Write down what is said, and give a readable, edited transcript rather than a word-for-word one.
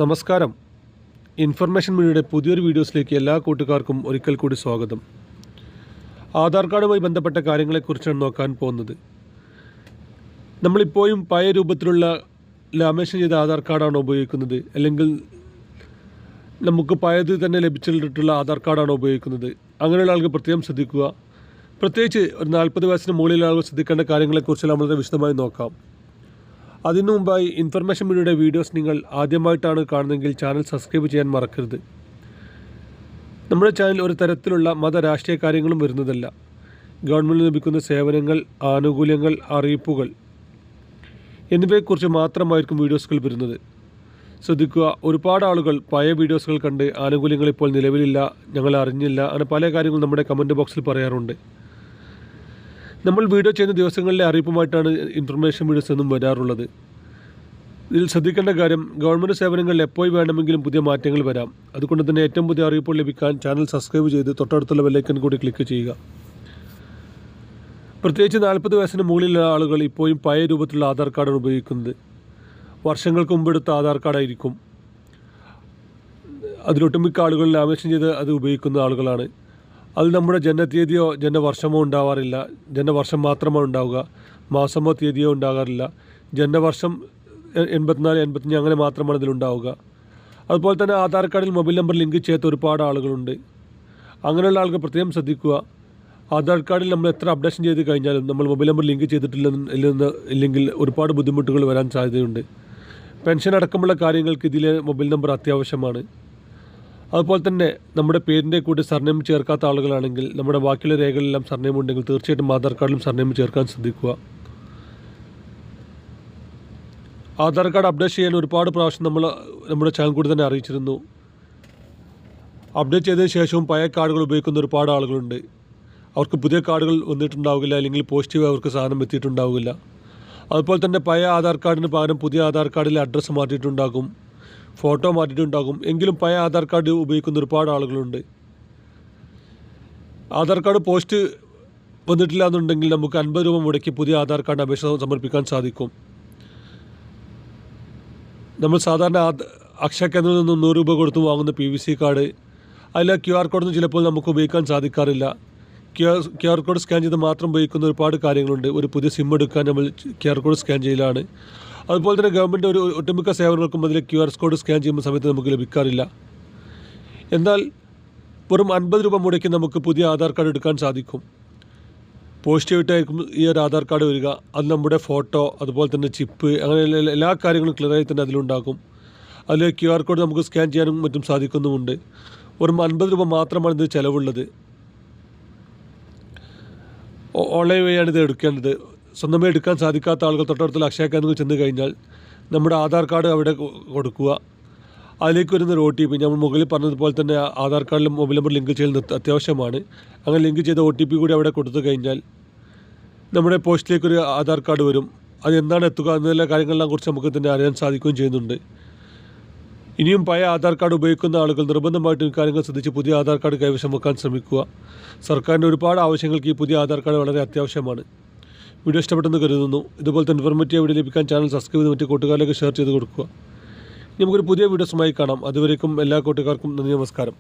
നമസ്കാരം. ഇൻഫർമേഷൻ മീഡിയയുടെ പുതിയൊരു വീഡിയോസിലേക്ക് എല്ലാ കൂട്ടുകാർക്കും ഒരിക്കൽ കൂടി സ്വാഗതം. ആധാർ കാർഡുമായി ബന്ധപ്പെട്ട കാര്യങ്ങളെക്കുറിച്ചാണ് നോക്കാൻ പോകുന്നത്. നമ്മളിപ്പോഴും പഴയ രൂപത്തിലുള്ള ലാമിനേഷൻ ചെയ്ത ആധാർ കാർഡാണോ ഉപയോഗിക്കുന്നത്, അല്ലെങ്കിൽ നമുക്ക് പഴയത് തന്നെ ലഭിച്ചിട്ടുള്ള ആധാർ കാർഡാണോ ഉപയോഗിക്കുന്നത്? അങ്ങനെയുള്ള ആൾക്ക് പ്രത്യേകം ശ്രദ്ധിക്കുക. പ്രത്യേകിച്ച് ഒരു 40 വയസ്സിന് മുകളിലുള്ള ആളുകൾ ശ്രദ്ധിക്കേണ്ട കാര്യങ്ങളെക്കുറിച്ച് നമ്മൾ വിശദമായി നോക്കാം. അതിനു മുമ്പായി ഇൻഫർമേഷൻ മീഡിയയുടെ വീഡിയോസ് നിങ്ങൾ ആദ്യമായിട്ടാണ് കാണുന്നതെങ്കിൽ ചാനൽ സബ്സ്ക്രൈബ് ചെയ്യാൻ മറക്കരുത്. നമ്മുടെ ചാനൽ ഒരു തരത്തിലുള്ള രാഷ്ട്രീയ കാര്യങ്ങളും വരുന്നതല്ല. ഗവൺമെൻറ് ലഭിക്കുന്ന സേവനങ്ങൾ, ആനുകൂല്യങ്ങൾ, അറിയിപ്പുകൾ എന്നിവയെക്കുറിച്ച് മാത്രമായിരിക്കും വീഡിയോസുകൾ വരുന്നത്. ശ്രദ്ധിക്കുക, ഒരുപാട് ആളുകൾ പഴയ വീഡിയോസുകൾ കണ്ട് ആനുകൂല്യങ്ങൾ ഇപ്പോൾ നിലവിലില്ല, ഞങ്ങൾ അറിഞ്ഞില്ല, അങ്ങനെ പല കാര്യങ്ങളും നമ്മുടെ കമൻറ്റ് ബോക്സിൽ പറയാറുണ്ട്. നമ്മൾ വീഡിയോ ചെയ്യുന്ന ദിവസങ്ങളിലെ അറിയിപ്പുമായിട്ടാണ് ഇൻഫർമേഷൻ വീഡിയോസ് എന്നും വരാറുള്ളത്. ഇതിൽ ശ്രദ്ധിക്കേണ്ട കാര്യം, ഗവൺമെൻറ് സേവനങ്ങളിൽ എപ്പോൾ വേണമെങ്കിലും പുതിയ മാറ്റങ്ങൾ വരാം. അതുകൊണ്ട് തന്നെ ഏറ്റവും പുതിയ അറിയിപ്പുകൾ ലഭിക്കാൻ ചാനൽ സബ്സ്ക്രൈബ് ചെയ്ത് തൊട്ടടുത്തുള്ള ബെല്ലൈക്കൺ കൂടി ക്ലിക്ക് ചെയ്യുക. പ്രത്യേകിച്ച് 40 വയസ്സിന് മുകളിലുള്ള ആളുകൾ ഇപ്പോഴും പഴയ രൂപത്തിലുള്ള ആധാർ കാർഡാണ് ഉപയോഗിക്കുന്നത്. വർഷങ്ങൾക്ക് മുമ്പ് എടുത്ത ആധാർ കാർഡായിരിക്കും. അതിലൊട്ടുമിക്ക ആളുകൾ ലാമിനേഷൻ ചെയ്ത് അത് ഉപയോഗിക്കുന്ന ആളുകളാണ്. അത് നമ്മുടെ ജനനത്തീയതിയോ ജനനവർഷമോ ഉണ്ടാവാറില്ല. ജനനവർഷം മാത്രമാണ് ഉണ്ടാവുക, മാസമോ തീയതിയോ ഉണ്ടാകാറില്ല. ജനനവർഷം 84, 85 അങ്ങനെ മാത്രമാണ് ഇതിലുണ്ടാവുക. അതുപോലെ തന്നെ ആധാർ കാർഡിൽ മൊബൈൽ നമ്പർ ലിങ്ക് ചെയ്യാത്ത ഒരുപാട് ആളുകളുണ്ട്. അങ്ങനെയുള്ള ആൾക്ക് പ്രത്യേകം ശ്രദ്ധിക്കുക. ആധാർ കാർഡിൽ നമ്മൾ എത്ര അപ്ഡേഷൻ ചെയ്ത് കഴിഞ്ഞാലും നമ്മൾ മൊബൈൽ നമ്പർ ലിങ്ക് ഇല്ലെങ്കിൽ ഒരുപാട് ബുദ്ധിമുട്ടുകൾ വരാൻ സാധ്യതയുണ്ട്. പെൻഷൻ അടക്കമുള്ള കാര്യങ്ങൾക്ക് ഇതിലെ മൊബൈൽ നമ്പർ അത്യാവശ്യമാണ്. അതുപോലെ തന്നെ നമ്മുടെ പേരിൻ്റെ കൂടി സർനെയിം ചേർക്കാത്ത ആളുകളാണെങ്കിൽ നമ്മുടെ ബാക്കിയുള്ള രേഖകളിലെല്ലാം സർനെയിം ഉണ്ടെങ്കിൽ തീർച്ചയായിട്ടും ആധാർ കാർഡിലും സർനെയിം ചേർക്കാൻ ശ്രദ്ധിക്കുക. ആധാർ കാർഡ് അപ്ഡേറ്റ് ചെയ്യാൻ ഒരുപാട് പ്രാവശ്യം നമ്മുടെ ചാനൽ കൂടി തന്നെ അറിയിച്ചിരുന്നു. അപ്ഡേറ്റ് ചെയ്തതിന് ശേഷവും പഴയ കാർഡുകൾ ഉപയോഗിക്കുന്ന ഒരുപാട് ആളുകളുണ്ട്. അവർക്ക് പുതിയ കാർഡുകൾ വന്നിട്ടുണ്ടാവില്ല, അല്ലെങ്കിൽ പോസിറ്റീവ് അവർക്ക് സാധനം എത്തിയിട്ടുണ്ടാവില്ല. അതുപോലെ തന്നെ പഴയ ആധാർ കാർഡിന് പകരം പുതിയ ആധാർ കാർഡിലെ അഡ്രസ്സ് മാറ്റിയിട്ടുണ്ടാകും, ഫോട്ടോ മാറ്റിയിട്ടുണ്ടാകും. എങ്കിലും പഴയ ആധാർ കാർഡ് ഉപയോഗിക്കുന്ന ഒരുപാട് ആളുകളുണ്ട്. ആധാർ കാർഡ് പോസ്റ്റ് വന്നിട്ടില്ല എന്നുണ്ടെങ്കിൽ നമുക്ക് 50 രൂപ മുടക്കി പുതിയ ആധാർ കാർഡ് അപേക്ഷ സമർപ്പിക്കാൻ സാധിക്കും. നമ്മൾ സാധാരണ അക്ഷയ കേന്ദ്രത്തിൽ നിന്നും 100 രൂപ കൊടുത്ത് വാങ്ങുന്ന PVC കാർഡ്, അതിൽ QR കോഡൊന്നും ചിലപ്പോൾ നമുക്ക് ഉപയോഗിക്കാൻ സാധിക്കാറില്ല. QR കോഡ് സ്കാൻ ചെയ്ത് മാത്രം ഉപയോഗിക്കുന്ന ഒരുപാട് കാര്യങ്ങളുണ്ട്. ഒരു പുതിയ സിം എടുക്കാൻ നമ്മൾ QR കോഡ് സ്കാൻ ചെയ്യലാണ്. അതുപോലെ തന്നെ ഗവൺമെൻറ് ഒട്ടുമിക്ക സേവനങ്ങൾക്കും അതിൽ QR കോഡ് സ്കാൻ ചെയ്യുന്ന സമയത്ത് നമുക്ക് ലഭിക്കാറില്ല. എന്നാൽ വെറും 50 രൂപ മുടക്കി നമുക്ക് പുതിയ ആധാർ കാർഡ് എടുക്കാൻ സാധിക്കും. പോസിറ്റീവായിട്ടായിരിക്കും ഈ ഒരു ആധാർ കാർഡ് വരിക. അത് നമ്മുടെ ഫോട്ടോ, അതുപോലെ തന്നെ ചിപ്പ്, അങ്ങനെ എല്ലാ കാര്യങ്ങളും ക്ലിയറായി തന്നെ അതിലുണ്ടാകും. അതിൽ QR കോഡ് നമുക്ക് സ്കാൻ ചെയ്യാനും മറ്റും സാധിക്കുന്നുമുണ്ട്. വെറും 50 രൂപ മാത്രമാണ് ഇത് ചിലവുള്ളത്. ഓൺലൈൻ വഴിയാണ് ഇത് എടുക്കേണ്ടത്. സ്വന്തമായി എടുക്കാൻ സാധിക്കാത്ത ആളുകൾ തൊട്ടടുത്തുള്ള അക്ഷയ കേന്ദ്രങ്ങളിൽ ചെന്ന് കഴിഞ്ഞാൽ നമ്മുടെ ആധാർ കാർഡ് അവിടെ കൊടുക്കുക. അതിലേക്ക് വരുന്നൊരു OTP, നമ്മൾ മുകളിൽ പറഞ്ഞതുപോലെ തന്നെ ആധാർ കാർഡിലും മൊബൈൽ നമ്പർ ലിങ്ക് ചെയ്യൽ അത്യാവശ്യമാണ്. അങ്ങനെ ലിങ്ക് ചെയ്ത OTP കൂടി അവിടെ കൊടുത്തു കഴിഞ്ഞാൽ നമ്മുടെ പോസ്റ്റിലേക്കൊരു ആധാർ കാർഡ് വരും. അത് എന്താണ് എത്തുക എന്നുള്ള കാര്യങ്ങളെല്ലാം കുറിച്ച് നമുക്ക് തന്നെ അറിയാൻ സാധിക്കുകയും ചെയ്യുന്നുണ്ട്. ഇനിയും പഴയ ആധാർ കാർഡ് ഉപയോഗിക്കുന്ന ആളുകൾ നിർബന്ധമായിട്ടും കാര്യങ്ങൾ ശ്രദ്ധിച്ച് പുതിയ ആധാർ കാർഡ് കൈവശം വെക്കാൻ ശ്രമിക്കുക. സർക്കാരിൻ്റെ ഒരുപാട് ആവശ്യങ്ങൾക്ക് ഈ പുതിയ ആധാർ കാർഡ് വളരെ അത്യാവശ്യമാണ്. വീഡിയോ ഇഷ്ടപ്പെട്ടെന്ന് കരുതുന്നു. ഇതുപോലത്തെ ഇൻഫോർമേറ്റീവ് വീഡിയോ ലഭിക്കാൻ ചാനൽ സബ്സ്ക്രൈബ് ചെയ്ത് മറ്റു കൂട്ടുകാരിലേക്ക് ഷെയർ ചെയ്ത് കൊടുക്കുക. നമുക്കൊരു പുതിയ വീഡിയോസുമായി കാണാം. അതുവരേക്കും എല്ലാ കൂട്ടുകാർക്കും നന്ദി, നമസ്കാരം.